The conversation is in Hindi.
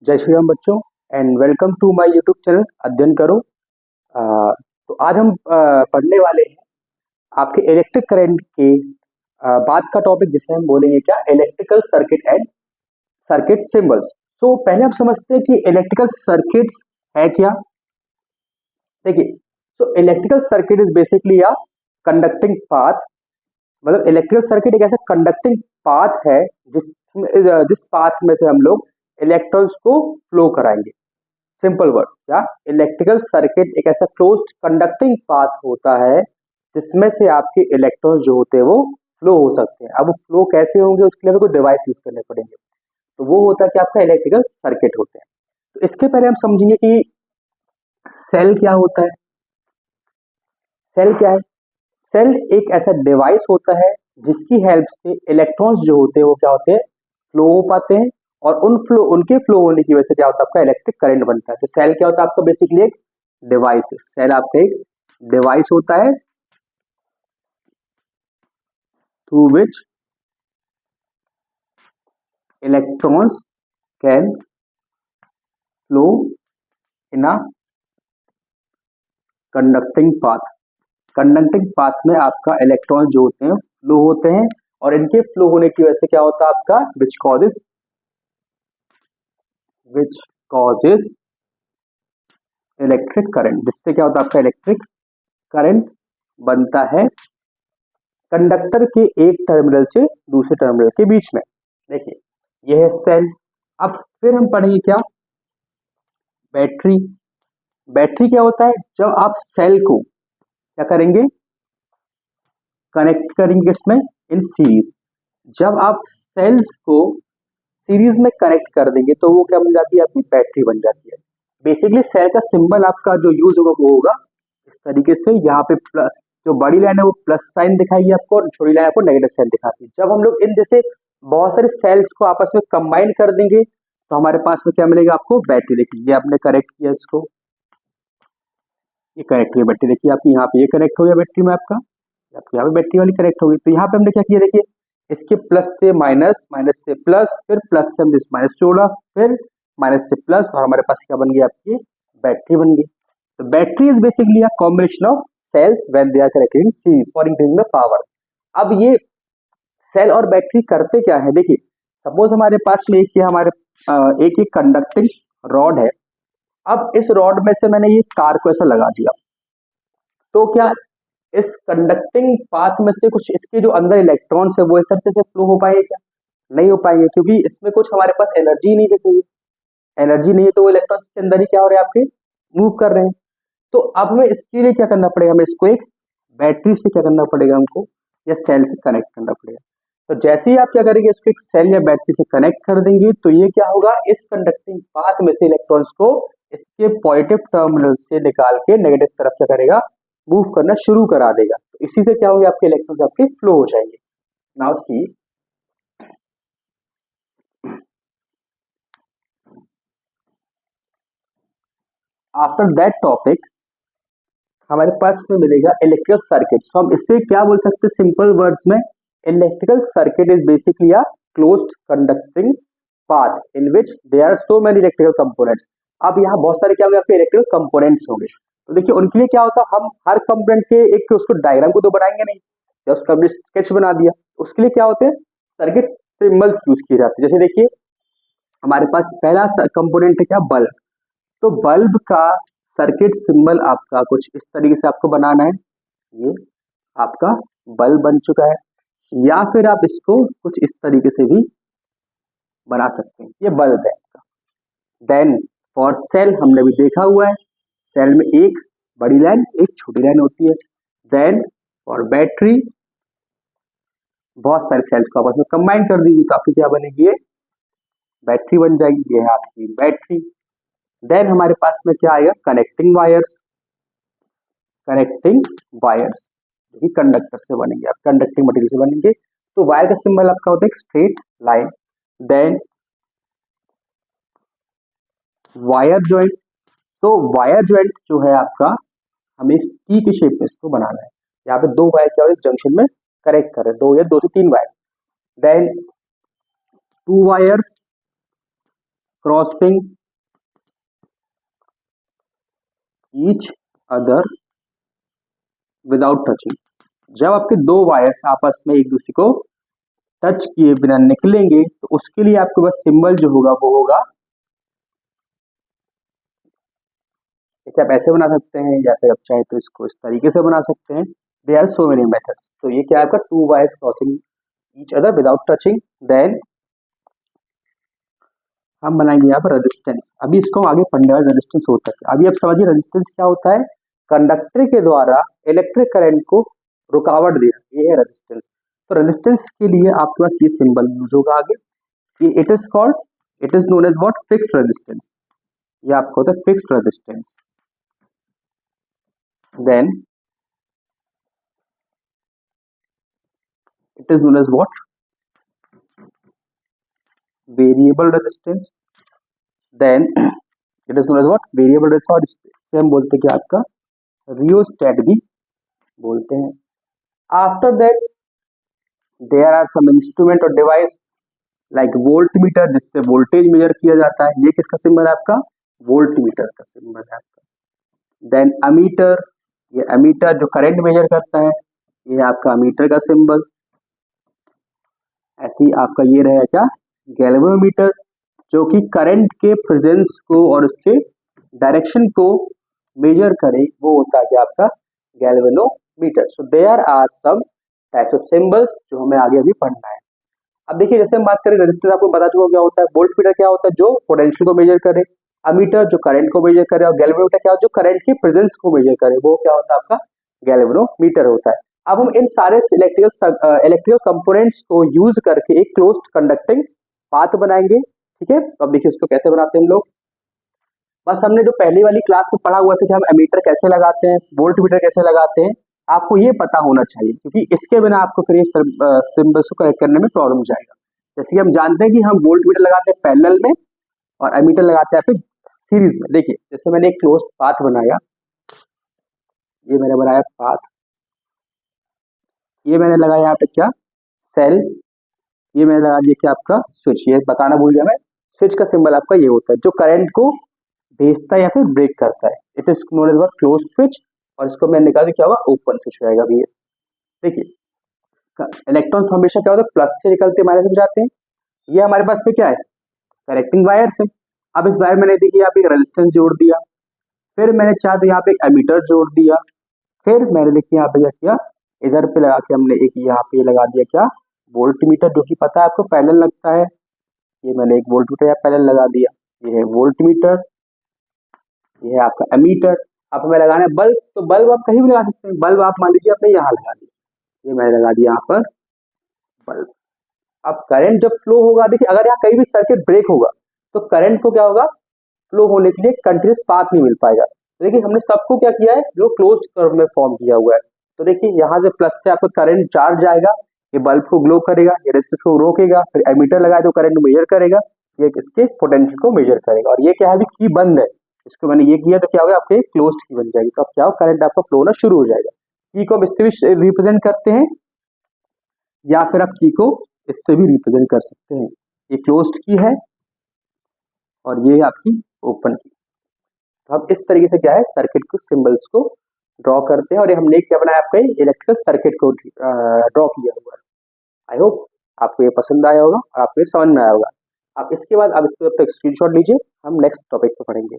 जय श्री राम बच्चों and welcome to my YouTube channel अध्ययन करो। अ, तो आज हम पढ़ने वाले हैं आपके इलेक्ट्रिक करंट के बाद का टॉपिक जिसे हम बोलेंगे क्या, electrical circuit and circuit symbols. तो पहले हम समझते हैं कि इलेक्ट्रिकल सर्किट्स है क्या। देखिए, तो electrical circuit is basically a conducting path. मतलब इलेक्ट्रिकल सर्किट एक ऐसा कंडक्टिंग पाथ है जिस जिस पाथ में से हम लोग इलेक्ट्रॉन्स को फ्लो कराएंगे। सिंपल वर्ड क्या, इलेक्ट्रिकल सर्किट एक ऐसा क्लोज्ड कंडक्टिंग पाथ होता है जिसमें से आपके इलेक्ट्रॉन जो होते हैं वो फ्लो हो सकते हैं। अब वो फ्लो कैसे होंगे उसके लिए हमें कोई डिवाइस यूज करने पड़ेंगे, तो वो होता है कि आपका इलेक्ट्रिकल सर्किट होते हैं। तो इसके पहले हम समझेंगे कि सेल क्या होता है। सेल क्या है? सेल एक ऐसा डिवाइस होता है जिसकी हेल्प से इलेक्ट्रॉन्स जो होते हैं वो क्या होते हैं, फ्लो हो पाते हैं। और उनके फ्लो होने की वजह से क्या होता है, आपका इलेक्ट्रिक करंट बनता है। तो सेल क्या होता है आपका, बेसिकली एक डिवाइस है। सेल आपका एक डिवाइस होता है through which electrons can flow in a conducting path. Conducting path में आपका इलेक्ट्रॉन जो होते हैं फ्लो होते हैं, और इनके फ्लो होने की वजह से क्या होता है आपका, विच कॉजेस इलेक्ट्रिक करंट, जिससे क्या होता है आपका इलेक्ट्रिक करंट बनता है कंडक्टर के एक टर्मिनल से दूसरे टर्मिनल के बीच में। देखिए, यह है सेल। अब फिर हम पढ़ेंगे क्या, बैटरी। बैटरी क्या होता है, जब आप सेल को क्या करेंगे, कनेक्ट करेंगे किसमें, इन सीरीज। जब आप सेल्स को सीरीज में कनेक्ट कर देंगे तो वो क्या बन जाती है, आपकी बैटरी बन जाती है। बेसिकली सेल का सिंबल आपका जो यूज होगा वो होगा इस तरीके से। यहाँ पे जो बड़ी लाइन है वो प्लस साइन दिखाएगी आपको, और छोटी लाइन आपको नेगेटिव साइन दिखाती है। जब हम लोग इन जैसे बहुत सारे सेल्स को आपस में कंबाइन कर देंगे तो हमारे पास में क्या मिलेगा आपको, बैटरी। देखिए, ये आपने कनेक्ट किया इसको, ये कनेक्ट हुई बैटरी। देखिए आपकी यहाँ पे ये कनेक्ट हो गया बैटरी में आपका, आपकी यहाँ पे बैटरी वाली कनेक्ट हो गई। तो यहाँ पे हमने क्या किया, देखिए इसके प्लस से माइनस, माइनस से प्लस, फिर प्लस से हमने माइनस जोड़ा, फिर माइनस से प्लस, और हमारे पास क्या बन गई, आपकी बैटरी बन गई। तो battery is basically a combination of cells when they are connected in series for increasing the power. अब ये सेल और बैटरी करते क्या है, देखिए सपोज हमारे पास में एक ये हमारे एक एक कंडक्टिंग रॉड है। अब इस रॉड में से मैंने ये तार को ऐसा लगा दिया, तो क्या इस कंडक्टिंग पाथ में से कुछ इसके जो अंदर इलेक्ट्रॉन्स है वो इस तरह से फ्लो हो पाएंगे क्या, नहीं हो पाएंगे, क्योंकि इसमें कुछ हमारे पास एनर्जी नहीं है। एनर्जी नहीं है तो वो इलेक्ट्रॉन्स के अंदर ही क्या हो रहे हैं, आपके मूव कर रहे हैं। तो अब हमें इसके लिए क्या करना पड़ेगा, हमें इसको एक बैटरी से क्या करना पड़ेगा हमको, या सेल से कनेक्ट करना पड़ेगा। तो जैसे ही आप क्या करेंगे, इसको एक सेल या बैटरी से कनेक्ट कर देंगे तो ये क्या होगा, इस कंडक्टिंग पाथ में से इलेक्ट्रॉन्स को इसके पॉजिटिव टर्मिनल से निकाल के नेगेटिव तरफ क्या करेगा, मूव करना शुरू करा देगा। तो इसी से क्या होंगे, आपके इलेक्ट्रॉन्स आपके फ्लो हो जाएंगे। Now see, after that topic हमारे पास में मिलेगा इलेक्ट्रिकल सर्किट। तो हम इससे क्या बोल सकते हैं सिंपल वर्ड्स में, electrical circuit is basically a closed conducting path in which there are so many electrical components. अब यहाँ बहुत सारे क्या होंगे, आपके इलेक्ट्रिकल कंपोनेंट्स होंगे। तो देखिए उनके लिए क्या होता है, हम हर कंपोनेंट के एक उसको डायग्राम को तो बनाएंगे नहीं, या उसका हमने स्केच बना दिया। उसके लिए क्या होते हैं, सर्किट सिंबल्स यूज किए जाते हैं। जैसे देखिए हमारे पास पहला कंपोनेंट है क्या, बल्ब। तो बल्ब का सर्किट सिंबल आपका कुछ इस तरीके से आपको बनाना है। ये आपका बल्ब बन चुका है, या फिर आप इसको कुछ इस तरीके से भी बना सकते हैं, ये बल्ब है आपका। देन फॉर सेल हमने भी देखा हुआ है, सेल में एक बड़ी लाइन एक छोटी लाइन होती है। देन फॉर बैटरी बहुत सारे सेल्स को आपस में कंबाइन कर दीजिए तो आपकी क्या बनेगी, ये बैटरी बन जाएगी। ये है आपकी बैटरी। देन हमारे पास में क्या आएगा, कनेक्टिंग वायर्स। कनेक्टिंग वायर्स जो कि कंडक्टर से बनेंगे, आप कंडक्टिंग मटेरियल से बनेंगे। तो वायर का सिंबल आपका होता है straight line. Then wire joint. तो वायर जॉइंट जो है आपका, हमें इस टी के शेप में इसको बनाना है। यहाँ पे दो वायर क्या हो रहे हैं, जंक्शन में करेक्ट कर रहे हैं, दो या दो से तीन wire. Then two wires crossing each other without touching. जब आपके दो वायर्स आपस में एक दूसरे को टच किए बिना निकलेंगे तो उसके लिए आपके पास सिंबल जो होगा वो होगा, इसे आप ऐसे बना सकते हैं या फिर आप चाहे तो इसको इस तरीके से बना सकते हैं। There are so many methods. तो ये क्या है आपका, two wires crossing each other without touching. Then हम बनाएंगे यहाँ पर रेजिस्टेंस। अभी इसको हम आगे पढ़ने वाले रेजिस्टेंस होता है। अभी आप समझिए रेजिस्टेंस क्या होता है, कंडक्टर के द्वारा इलेक्ट्रिक करंट को रुकावट देना, ये है रेजिस्टेंस। तो रेजिस्टेंस के लिए आपके पास ये सिंबल यूज होगा आगे, ये it is known as what, fixed resistance. ये आपका होता है fixed resistance. Then it is known as what, variable resistance. Then it is known as what, variable resistance. इसे हम बोलते हैं कि आपका रियोस्टेट भी बोलते हैं। After that there are some instrument और डिवाइस लाइक वोल्ट मीटर, जिससे वोल्टेज मेजर किया जाता है। ये किसका सिंबल है आपका, वोल्ट मीटर का सिंबल है आपका। देन अमीटर, ये अमीटर जो करंट मेजर करता है, ये आपका अमीटर का सिंबल। ऐसे ही आपका ये रहेगा क्या, गैल्वेनोमीटर, जो कि करंट के प्रेजेंस को और उसके डायरेक्शन को मेजर करे, वो होता है क्या आपका galvanometer. So there are some types of symbols जो हमें आगे अभी पढ़ना है। अब देखिए जैसे हम बात करें रेजिस्टेंस, आपको बता चुका क्या होता है, वोल्ट मीटर क्या होता है जो पोटेंशियल को मेजर करे, अमीटर जो करंट को मेजर करे, और गैल्वेनोमीटर क्या होता है जो करंट के प्रेजेंस को मेजर करे, वो क्या होता है आपका गैल्वेनोमीटर होता है। अब हम इन सारे इलेक्ट्रिकल कंपोनेंट्स को यूज करके एक क्लोज्ड कंडक्टिंग पाथ बनाएंगे, ठीक है। तो अब देखिए उसको कैसे बनाते हैं हम लोग। बस हमने जो पहली वाली क्लास में पढ़ा हुआ था कि हम एमीटर कैसे लगाते हैं, वोल्ट मीटर कैसे लगाते हैं, आपको ये पता होना चाहिए, क्योंकि इसके बिना आपको फिर ये सिंबल्स को करेक्ट करने में प्रॉब्लम जाएगा। जैसे कि हम जानते हैं कि हम वोल्ट मीटर लगाते हैं पैरेलल में और एमीटर लगाते हैं फिर सीरीज में। देखिए जैसे मैंने एक क्लोज पाथ बनाया, ये मैंने बनाया पाथ, ये मैंने लगाया यहाँ पे क्या, सेल, ये मैंने लगा दिया क्या आपका स्विच। ये बताना भूल गया मैं, स्विच का सिंबल आपका ये होता है जो करंट को भेजता है या फिर ब्रेक करता है। It is known as what, close switch. और इसको मैं निकाल क्या होगा, ओपन स्विच रहेगा भैया। देखिए इलेक्ट्रॉन्स हमेशा क्या होता है, प्लस से निकलते माइनस में जाते हैं। ये हमारे पास पे क्या है, कनेक्टिंग वायर से। अब इस वायर मैंने देखिए यहाँ पे एक रेजिस्टेंस जोड़ दिया, फिर मैंने चाह तो यहाँ पे एक एमीटर जोड़ दिया, फिर मैंने देखिए यहाँ पे क्या किया, इधर पे लगा के हमने एक यहाँ पे लगा दिया क्या, वोल्ट मीटर, जो कि पता है आपको पैरेलल लगता है। ये मैंने एक वोल्ट मीटर यहाँ पैरेलल लगा दिया, ये है वोल्ट मीटर, ये है आपका एमीटर। अब हमें लगाना है बल्ब, तो बल्ब आप कहीं भी लगा सकते हैं। बल्ब आप मान लीजिए आपने यहाँ लगा दिया, ये मैंने लगा दिया यहाँ पर बल्ब। अब करंट जब फ्लो होगा, देखिए अगर यहाँ कहीं भी सर्किट ब्रेक होगा तो करंट को क्या होगा, फ्लो होने के लिए कंटिन्यूस पाथ नहीं मिल पाएगा। तो देखिए हमने सबको क्या किया है, जो क्लोज्ड कर्व में फॉर्म किया हुआ है। तो देखिए यहाँ से प्लस से आपका करंट चार्ज जाएगा, ये बल्ब को ग्लो करेगा, ये रेजिस्टेंस को रोकेगा, फिर एमीटर लगाए तो करंट मेजर करेगा, ये इसके पोटेंशियल को मेजर करेगा। और ये क्या है, अभी की बंद है, इसको मैंने ये किया तो क्या होगा, आपके क्लोज्ड की बन जाएगी। तो अब क्या हो, करंट आपका फ्लो होना शुरू हो जाएगा। की को हम इससे भी रिप्रेजेंट करते हैं, या फिर आप की को इससे भी रिप्रेजेंट कर सकते हैं। ये क्लोज्ड की है और ये आपकी ओपन की। तो हम इस तरीके से क्या है, सर्किट को सिंबल्स को ड्रॉ करते हैं। और ये हमने क्या बनाया, आपका इलेक्ट्रिकल सर्किट को ड्रॉ किया हुआ है। आई होप आपको ये पसंद आया होगा और आपको ये समझ में आया होगा। अब इसके बाद आप इसको स्क्रीनशॉट लीजिए, हम नेक्स्ट टॉपिक पे पढ़ेंगे।